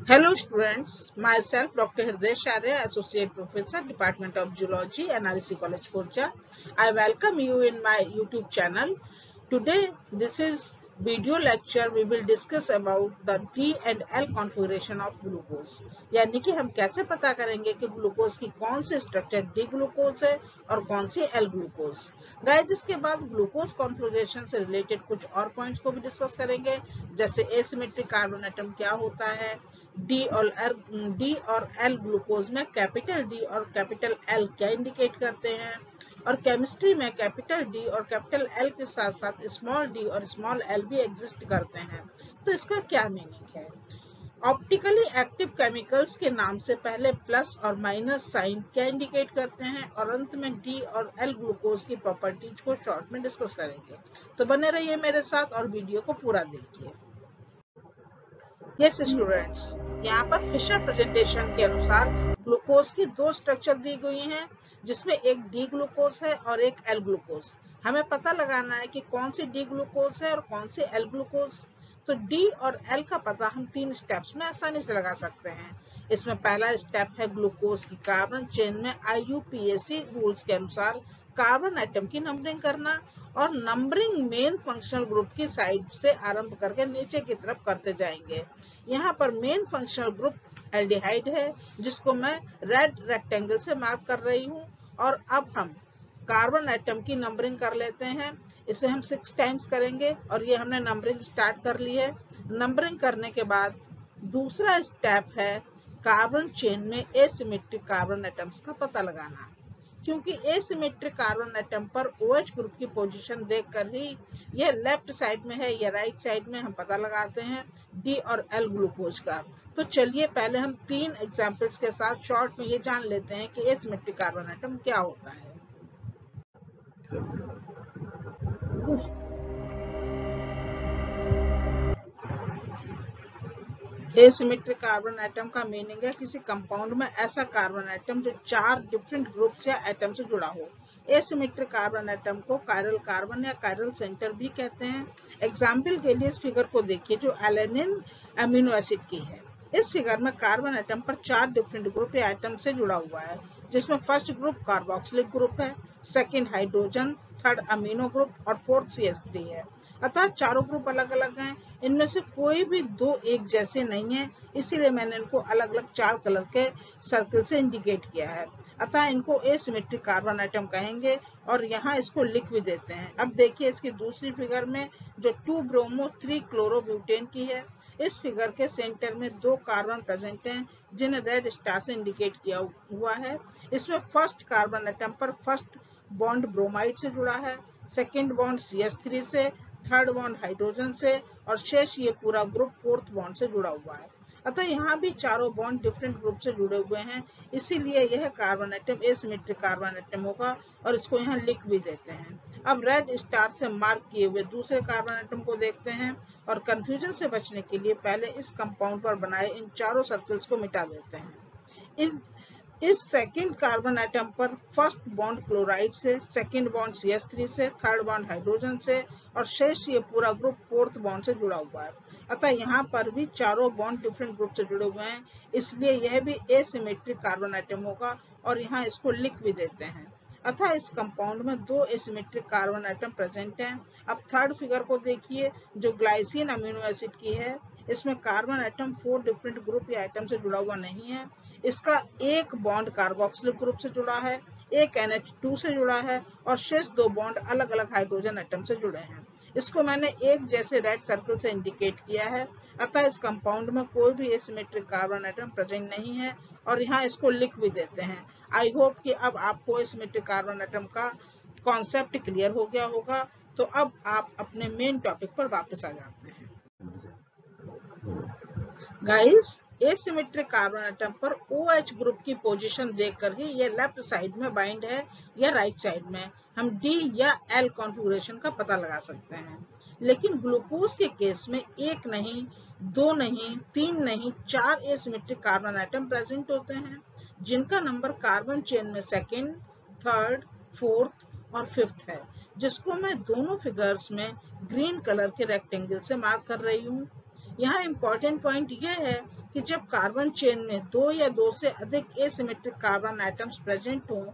Hello students, myself Dr. Hriday Sharya, Associate Professor, Department of Zoology, NRC College, Khurja. I welcome you in my YouTube channel. Today, this is video lecture. We will discuss about the D and L configuration of glucose. यानी कि हम कैसे पता करेंगे कि glucose की कौन सी structure D glucose है और कौन सी एल ग्लूकोज। गाइस, इसके बाद ग्लूकोज कॉन्फ़िगरेशन से रिलेटेड कुछ और पॉइंट्स को भी डिस्कस करेंगे, जैसे एसिमेट्रिक कार्बन एटम क्या होता है, डी और एल ग्लूकोज में कैपिटल डी और कैपिटल एल क्या इंडिकेट करते हैं, और केमिस्ट्री में कैपिटल डी और कैपिटल एल के साथ साथ स्मॉल डी और स्मॉल एल भी एग्जिस्ट करते हैं, तो इसका क्या मीनिंग है। ऑप्टिकली एक्टिव केमिकल्स के नाम से पहले प्लस और माइनस साइन क्या इंडिकेट करते हैं, और अंत में डी और एल ग्लूकोज की प्रॉपर्टीज को शॉर्ट में डिस्कस करेंगे। तो बने रहिए मेरे साथ और वीडियो को पूरा देखिए। यस स्टूडेंट्स, यहाँ पर फिशर प्रेजेंटेशन के अनुसार ग्लूकोज की दो स्ट्रक्चर दी गई हैं, जिसमें एक डी ग्लूकोज है और एक एल ग्लूकोज। हमें पता लगाना है कि कौन सी डी ग्लूकोज है और कौन सी एल ग्लूकोज। तो डी और एल का पता हम 3 स्टेप्स में आसानी से लगा सकते हैं। इसमें पहला स्टेप है ग्लूकोज की कार्बन चेन में IUPAC रूल्स के अनुसार कार्बन एटम की नंबरिंग करना, और नंबरिंग मेन फंक्शनल ग्रुप की साइड से आरंभ करके नीचे की तरफ करते जाएंगे। यहाँ पर मेन फंक्शनल ग्रुप एल्डिहाइड है, जिसको मैं रेड रेक्टेंगल से मार्क कर रही हूँ। और अब हम कार्बन एटम की नंबरिंग कर लेते हैं। इसे हम 6 टाइम्स करेंगे और ये हमने नंबरिंग स्टार्ट कर ली है। नंबरिंग करने के बाद दूसरा स्टेप है कार्बन चेन में एसिमेट्रिक कार्बन एटम्स का पता लगाना, क्योंकि एसिमेट्रिक कार्बन एटम पर OH ग्रुप की पोजीशन देखकर ही यह लेफ्ट साइड में है या राइट साइड में हम पता लगाते हैं डी और एल ग्लूकोज का। तो चलिए पहले हम 3 एग्जांपल्स के साथ शॉर्ट में ये जान लेते हैं कि एसिमेट्रिक कार्बन एटम क्या होता है। एसिमेट्रिक कार्बन एटम का मीनिंग है किसी कंपाउंड में ऐसा कार्बन एटम जो 4 डिफरेंट ग्रुप्स या एटम से जुड़ा हो। एसिमेट्रिक कार्बन एटम को कायरल कार्बन या कायरल सेंटर भी कहते हैं। एग्जाम्पल के लिए इस फिगर को देखिए जो एलेनिन अमीनो एसिड की है। इस फिगर में कार्बन एटम पर 4 डिफरेंट ग्रुप या एटम से जुड़ा हुआ है, जिसमें फर्स्ट ग्रुप कार्बोक्सिलिक ग्रुप है, second hydrogen, third amino group और फोर्थ CH3 है। अतः चारों ग्रुप अलग अलग हैं। इनमें से कोई भी 2 एक जैसे नहीं है, इसीलिए मैंने इनको अलग अलग 4 कलर के सर्कल से इंडिकेट किया है। अतः इनको एसिमेट्रिक कार्बन एटम कहेंगे और यहाँ इसको लिख भी देते हैं। अब देखिए इसकी दूसरी फिगर में जो 2 ब्रोमो 3 क्लोरोब्यूटेन की है। इस फिगर के सेंटर में 2 कार्बन प्रेजेंट हैं, जिन्हें रेड स्टार से इंडिकेट किया हुआ है। इसमें फर्स्ट कार्बन एटम पर फर्स्ट बॉन्ड ब्रोमाइड से जुड़ा है, सेकेंड बॉन्ड CH3 से, थर्ड बॉन्ड हाइड्रोजन से, और शेष ये पूरा ग्रुप फोर्थ बॉन्ड से जुड़ा हुआ है। अतः यहाँ भी चारों बॉन्ड डिफरेंट ग्रुप से जुड़े हुए हैं, इसीलिए यह carbon atom asymmetric carbon atom होगा और इसको यहाँ लिख भी देते हैं। अब रेड स्टार से मार्क किए हुए दूसरे कार्बन एटम को देखते हैं और कंफ्यूजन से बचने के लिए पहले इस कंपाउंड पर बनाए इन चारों सर्कल्स को मिटा देते हैं। इस सेकंड कार्बन एटम पर फर्स्ट बॉन्ड क्लोराइड से, सेकंड बॉन्ड CH3 से, थर्ड बॉन्ड हाइड्रोजन से, और शेष ये पूरा ग्रुप फोर्थ बॉन्ड से जुड़ा हुआ है। अतः यहाँ पर भी चारों बॉन्ड डिफरेंट ग्रुप से जुड़े हुए हैं, इसलिए यह भी एसिमेट्रिक कार्बन एटम होगा और यहाँ इसको लिख भी देते हैं। अतः इस कंपाउंड में 2 एसिमेट्रिक कार्बन एटम प्रेजेंट हैं। अब थर्ड फिगर को देखिए जो ग्लाइसिन अमीनो एसिड की है। इसमें कार्बन एटम 4 डिफरेंट ग्रुप या एटम से जुड़ा हुआ नहीं है। इसका एक बॉन्ड कार्बोक्सिलिक ग्रुप से जुड़ा है, एक NH2 से जुड़ा है, और शेष 2 बॉन्ड अलग अलग हाइड्रोजन एटम से जुड़े हैं। इसको मैंने एक जैसे रेड सर्कल से इंडिकेट किया है। अतः इस कंपाउंड में कोई भी एसिमेट्रिक कार्बन एटम प्रेजेंट नहीं है और यहाँ इसको लिख भी देते हैं। आई होप कि अब आपको एसिमेट्रिक कार्बन एटम का कॉन्सेप्ट क्लियर हो गया होगा। तो अब आप अपने मेन टॉपिक पर वापस आ जाते हैं। गाइस, एसिमेट्रिक कार्बन एटम पर OH ग्रुप की पोजीशन देखकर ही ये लेफ्ट साइड में बाइंड है या राइट साइड में, हम D या L कॉन्फ़िगरेशन का पता लगा सकते हैं। लेकिन ग्लूकोज के केस में 1 नहीं, 2 नहीं, 3 नहीं, 4 एसिमेट्रिक कार्बन एटम प्रेजेंट होते हैं, जिनका नंबर कार्बन चेन में सेकेंड, थर्ड, फोर्थ और फिफ्थ है, जिसको मैं दोनों फिगर्स में ग्रीन कलर के रेक्टेंगल से मार्क कर रही हूँ। यहाँ इम्पोर्टेंट पॉइंट ये है कि जब कार्बन चेन में 2 या 2 से अधिक एसिमेट्रिक कार्बन एटम्स प्रेजेंट हों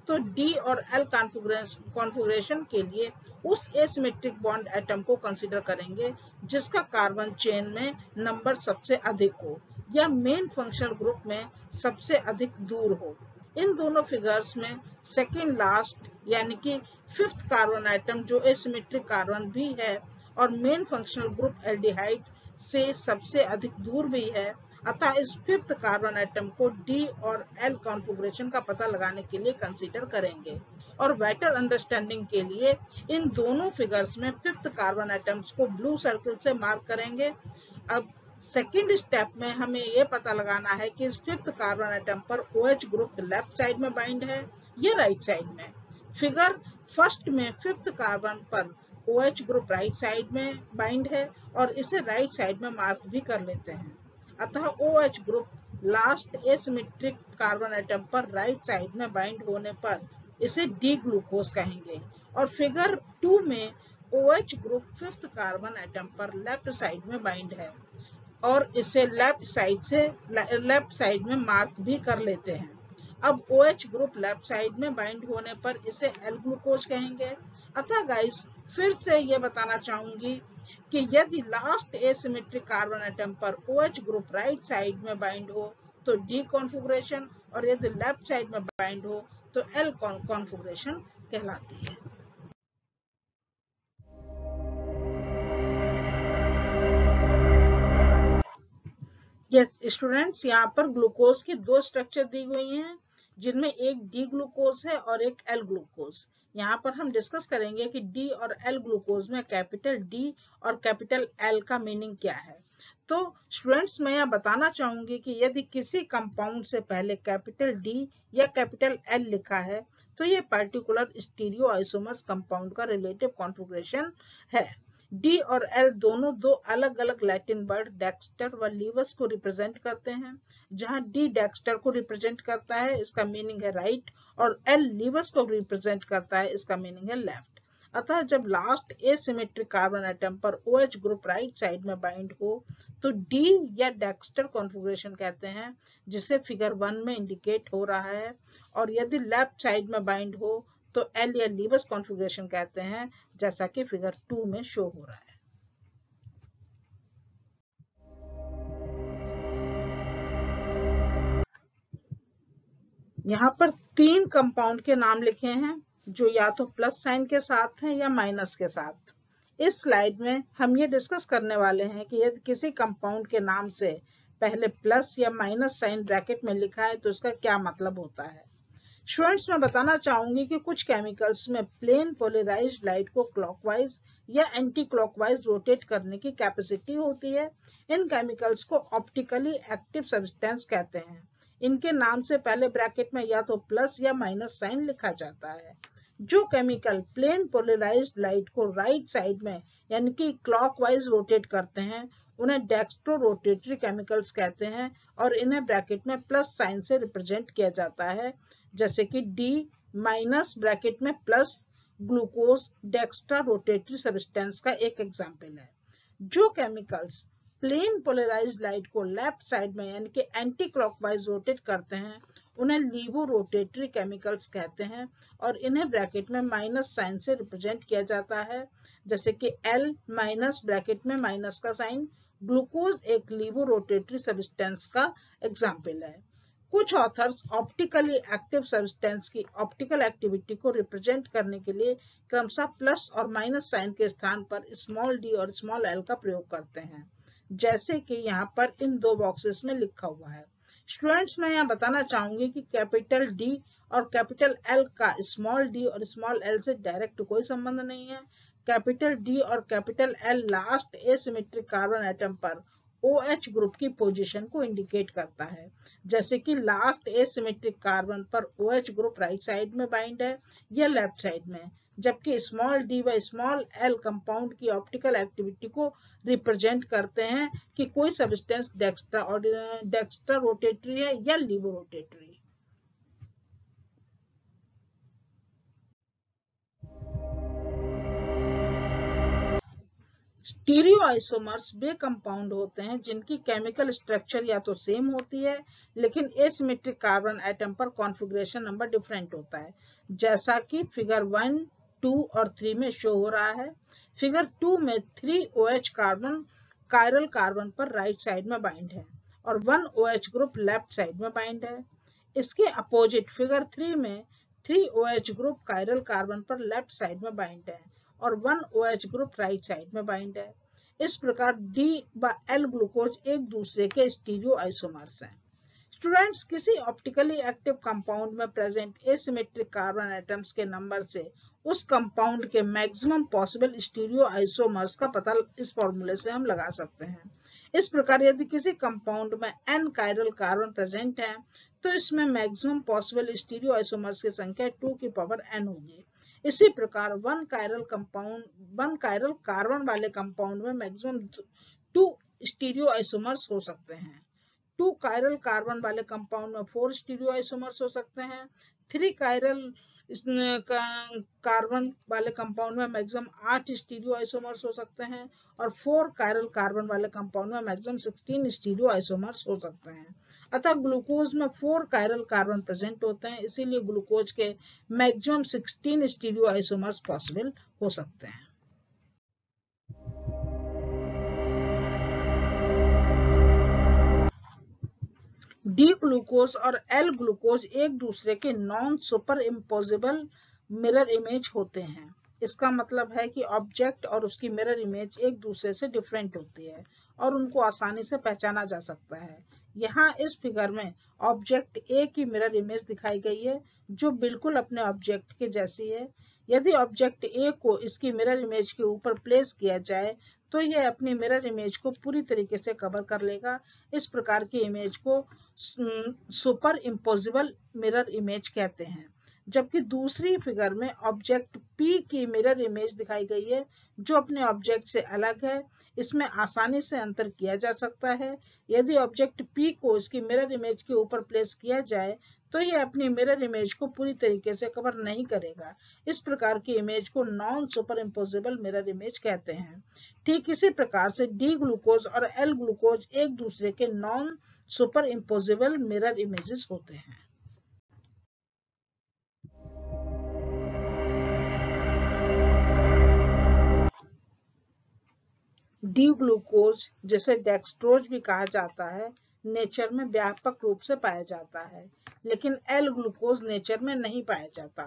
तो डी और एल कॉन्फ़िगरेशन के लिए उस एसिमेट्रिक बॉन्ड एटम को कंसीडर करेंगे जिसका कार्बन चेन में नंबर सबसे अधिक हो या मेन फंक्शनल ग्रुप में सबसे अधिक दूर हो। इन दोनों फिगर्स में सेकेंड लास्ट यानी कि फिफ्थ कार्बन एटम जो एसिमेट्रिक कार्बन भी है और मेन फंक्शनल ग्रुप एल्डिहाइड से सबसे अधिक दूर भी है, अतः इस फिफ्थ कार्बन एटम को डी और एल कॉन्फ़िगरेशन का पता लगाने के लिए कंसीडर करेंगे और बेटर अंडरस्टैंडिंग के लिए इन दोनों फिगर्स में फिफ्थ कार्बन एटम्स को ब्लू सर्कल से मार्क करेंगे। अब सेकेंड स्टेप में हमें यह पता लगाना है कि इस फिफ्थ कार्बन एटम पर OH ग्रुप लेफ्ट साइड में बाइंड है या राइट साइड में। फिगर फर्स्ट में फिफ्थ कार्बन पर OH ग्रुप राइट साइड में बाइंड है और इसे राइट साइड में मार्क भी कर लेते हैं। अतः OH group last asymmetric carbon atom पर राइट साइड में बाइंड होने पर इसे डी ग्लूकोज कहेंगे और फिगर 2 में OH group fifth carbon atom पर लेफ्ट साइड में बाइंड है और इसे लेफ्ट साइड में मार्क भी कर लेते हैं। अब OH ग्रुप लेफ्ट साइड में बाइंड होने पर इसे एल ग्लूकोज कहेंगे। अतः गाइस फिर से ये बताना चाहूंगी कि यदि लास्ट एसिमेट्रिक कार्बन एटम पर OH ग्रुप राइट साइड में बाइंड हो तो डी कॉन्फ़िगरेशन और यदि लेफ्ट साइड में बाइंड हो तो एल कॉन्फ़िगरेशन कहलाती है। यस स्टूडेंट्स, यहाँ पर ग्लूकोज की दो स्ट्रक्चर दी हुई हैं जिनमें एक डी ग्लूकोज है और एक एल ग्लूकोज। यहाँ पर हम डिस्कस करेंगे कि डी और एल ग्लूकोज में कैपिटल डी और कैपिटल एल का मीनिंग क्या है। तो स्टूडेंट्स मैं यहाँ बताना चाहूंगी कि यदि किसी कंपाउंड से पहले कैपिटल डी या कैपिटल एल लिखा है तो ये पर्टिकुलर स्टीरियो आइसोमर्स कंपाउंड का रिलेटिव कॉन्फ़िगरेशन है। डी और एल दोनों दो अलग अलग लैटिन वर्ड डेक्स्टर व लीवस को रिप्रेजेंट करते हैं। जहां डी डेक्स्टर को रिप्रेजेंट करता है इसका मीनिंग है राइट और एल लीवस को रिप्रेजेंट करता है इसका मीनिंग है लेफ्ट। अतः जब लास्ट एसिमेट्रिक कार्बन एटम पर OH ग्रुप राइट साइड में बाइंड हो तो डी या डेक्स्टर कॉन्फ़िगरेशन कहते हैं जिसे फिगर 1 में इंडिकेट हो रहा है और यदि लेफ्ट साइड में बाइंड हो तो एल या लीवस कॉन्फ़िगरेशन कहते हैं जैसा कि फिगर 2 में शो हो रहा है। यहाँ पर 3 कंपाउंड के नाम लिखे हैं जो या तो प्लस साइन के साथ हैं या माइनस के साथ। इस स्लाइड में हम ये डिस्कस करने वाले हैं कि यदि किसी कंपाउंड के नाम से पहले प्लस या माइनस साइन ब्रैकेट में लिखा है तो इसका क्या मतलब होता है। स्टूडेंट्स मैं बताना चाहूंगी कि कुछ केमिकल्स में प्लेन पोलराइज्ड लाइट को क्लॉकवाइज या एंटी क्लॉकवाइज रोटेट करने की कैपेसिटी होती है। इन केमिकल्स को ऑप्टिकली एक्टिव सब्सटेंस कहते हैं। इनके नाम से पहले ब्रैकेट में या तो प्लस या माइनस साइन लिखा जाता है। जो केमिकल प्लेन पोलराइज्ड लाइट को राइट साइड में यानी कि क्लॉकवाइज रोटेट करते हैं उन्हें डेक्स्ट्रो रोटेटरी केमिकल्स कहते हैं और इन्हें ब्रैकेट में प्लस साइन से रिप्रेजेंट किया जाता है, जैसे कि डी माइनस ब्रैकेट में plus glucose dextro rotatory substance का एक एग्जाम्पल है। जो केमिकल्स प्लेन पोलराइज्ड लाइट को लेफ्ट साइड में यानी कि एंटी क्लॉकवाइज रोटेट करते हैं उन्हें लीवो रोटेटरी केमिकल्स कहते हैं और इन्हें ब्रैकेट में माइनस साइन से रिप्रेजेंट किया जाता है, जैसे कि एल माइनस ब्रैकेट में माइनस का साइन। ग्लूकोज एक लीवो रोटेटरी सब्सटेंस का एग्जाम्पल है। कुछ ऑथर्स ऑप्टिकली एक्टिव सब्सटेंस की ऑप्टिकल एक्टिविटी को रिप्रेजेंट करने के लिए क्रमशः प्लस और माइनस साइन के स्थान पर स्मॉल डी और स्मॉल एल का प्रयोग करते हैं, जैसे कि यहाँ पर इन दो बॉक्सेस में लिखा हुआ है। स्टूडेंट्स मैं यहाँ बताना चाहूंगी कि कैपिटल डी और कैपिटल एल का स्मॉल डी और स्मॉल एल से डायरेक्ट कोई संबंध नहीं है। कैपिटल डी और capital L last asymmetric carbon atom पर OH ग्रुप की पोजीशन को इंडिकेट करता है, जैसे कि लास्ट एसिमेट्रिक कार्बन पर OH ग्रुप राइट साइड में बाइंड है या लेफ्ट साइड में, जबकि स्मॉल डी व स्मॉल एल कंपाउंड की ऑप्टिकल एक्टिविटी को रिप्रेजेंट करते हैं कि कोई सब्सटेंस डेक्स्ट्रा रोटेटरी है या लीवो रोटेटरी। स्टीरियो आइसोमर्स वे कंपाउंड होते हैं जिनकी केमिकल स्ट्रक्चर या तो सेम होती है लेकिन एसिमेट्रिक कार्बन एटम पर कॉन्फ़िगरेशन नंबर डिफरेंट होता है, जैसा कि फिगर 1, 2 और 3 में शो हो रहा है। फिगर 2 में 3OH कार्बन कायरल कार्बन पर राइट साइड में बाइंड है और 1OH ग्रुप लेफ्ट साइड में बाइंड है। इसके अपोजिट फिगर 3 में 3OH ग्रुप कायरल कार्बन पर लेफ्ट साइड में बाइंड है और 1OH ग्रुप राइट साइड में बाइंड है। इस प्रकार D व L ग्लूकोज एक दूसरे के स्टीरियो आइसोमर्स हैं। स्टूडेंट्स, किसी ऑप्टिकली एक्टिव कंपाउंड में प्रेजेंट एसिमेट्रिक कार्बन एटम्स के नंबर से उस कंपाउंड के मैक्सिमम पॉसिबल स्टीरियो आइसोमर्स का पता इस फॉर्मूले से हम लगा सकते हैं। इस प्रकार यदि किसी कंपाउंड में n कायरल कार्बन प्रेजेंट है तो इसमें मैक्सिमम पॉसिबल स्टीरियो आइसोमर्स की संख्या 2 की पावर n होगी। इसी प्रकार 1 कायरल कार्बन वाले कंपाउंड में मैक्सिमम 2 स्टीरियो आइसोमर्स हो सकते हैं। 2 कायरल कार्बन वाले कंपाउंड में 4 स्टीरियो आइसोमर्स हो सकते हैं। 3 कायरल कार्बन वाले कंपाउंड में मैक्सिमम 8 स्टीरियो आइसोमर्स हो सकते हैं और 4 कायरल कार्बन वाले कंपाउंड में मैक्सिमम 16 स्टीरियो आइसोमर्स हो सकते हैं। अतः ग्लूकोज में 4 कायरल कार्बन प्रेजेंट होते हैं, इसीलिए ग्लूकोज के मैक्सिमम 16 स्टीरियो आइसोमर्स पॉसिबल हो सकते हैं। डी ग्लूकोज और एल ग्लूकोज एक दूसरे के non super imposable mirror image होते हैं। इसका मतलब है कि ऑब्जेक्ट और उसकी मिरर इमेज एक दूसरे से डिफरेंट होती है और उनको आसानी से पहचाना जा सकता है। यहाँ इस फिगर में ऑब्जेक्ट ए की मिरर इमेज दिखाई गई है जो बिल्कुल अपने ऑब्जेक्ट के जैसी है। यदि ऑब्जेक्ट ए को इसकी मिरर इमेज के ऊपर प्लेस किया जाए तो यह अपनी मिरर इमेज को पूरी तरीके से कवर कर लेगा। इस प्रकार की इमेज को सुपर इम्पोजिबल मिरर इमेज कहते हैं। जबकि दूसरी फिगर में ऑब्जेक्ट P की मिरर इमेज दिखाई गई है जो अपने ऑब्जेक्ट से अलग है। इसमें आसानी से अंतर किया जा सकता है। यदि ऑब्जेक्ट P को इसकी मिरर इमेज के ऊपर प्लेस किया जाए तो यह अपनी मिरर इमेज को पूरी तरीके से कवर नहीं करेगा। इस प्रकार की इमेज को non super imposable mirror image कहते हैं। ठीक इसी प्रकार से डी ग्लूकोज और एल ग्लूकोज एक दूसरे के non super imposable mirror images होते हैं। डी ग्लूकोज, जिसे डेक्सट्रोज भी कहा जाता है, नेचर में व्यापक रूप से पाया जाता है, लेकिन एल ग्लूकोज नेचर में नहीं पाया जाता,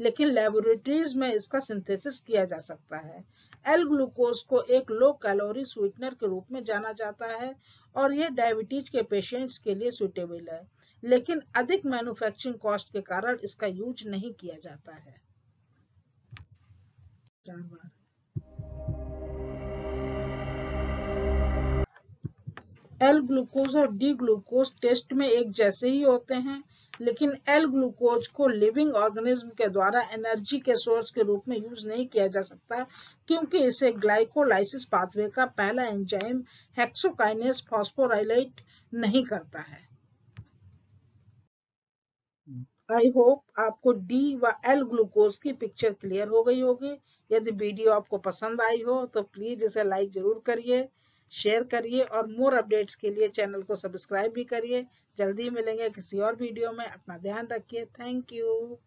लेकिन लेबोरेटरीज में इसका सिंथेसिस किया जा सकता है। एल ग्लूकोज को एक लो कैलोरी स्वीटनर के रूप में जाना जाता है और यह डायबिटीज के पेशेंट्स के लिए सुटेबल है, लेकिन अधिक मैन्युफैक्चरिंग कॉस्ट के कारण इसका यूज नहीं किया जाता है। एल ग्लूकोज और डी ग्लूकोज टेस्ट में एक जैसे ही होते हैं, लेकिन एल ग्लूकोज को लिविंग ऑर्गेनिज्म के द्वारा एनर्जी के सोर्स के रूप में यूज नहीं किया जा सकता क्योंकि इसे ग्लाइकोलाइसिस पाथवे का पहला एंजाइम हेक्सोकाइनेज फॉस्फोराइलेट नहीं करता है। आई होप आपको डी व एल ग्लूकोज की पिक्चर क्लियर हो गई होगी। यदि वीडियो आपको पसंद आई हो तो प्लीज इसे लाइक जरूर करिए, शेयर करिए और मोर अपडेट्स के लिए चैनल को सब्सक्राइब भी करिए। जल्दी मिलेंगे किसी और वीडियो में। अपना ध्यान रखिए। Thank you.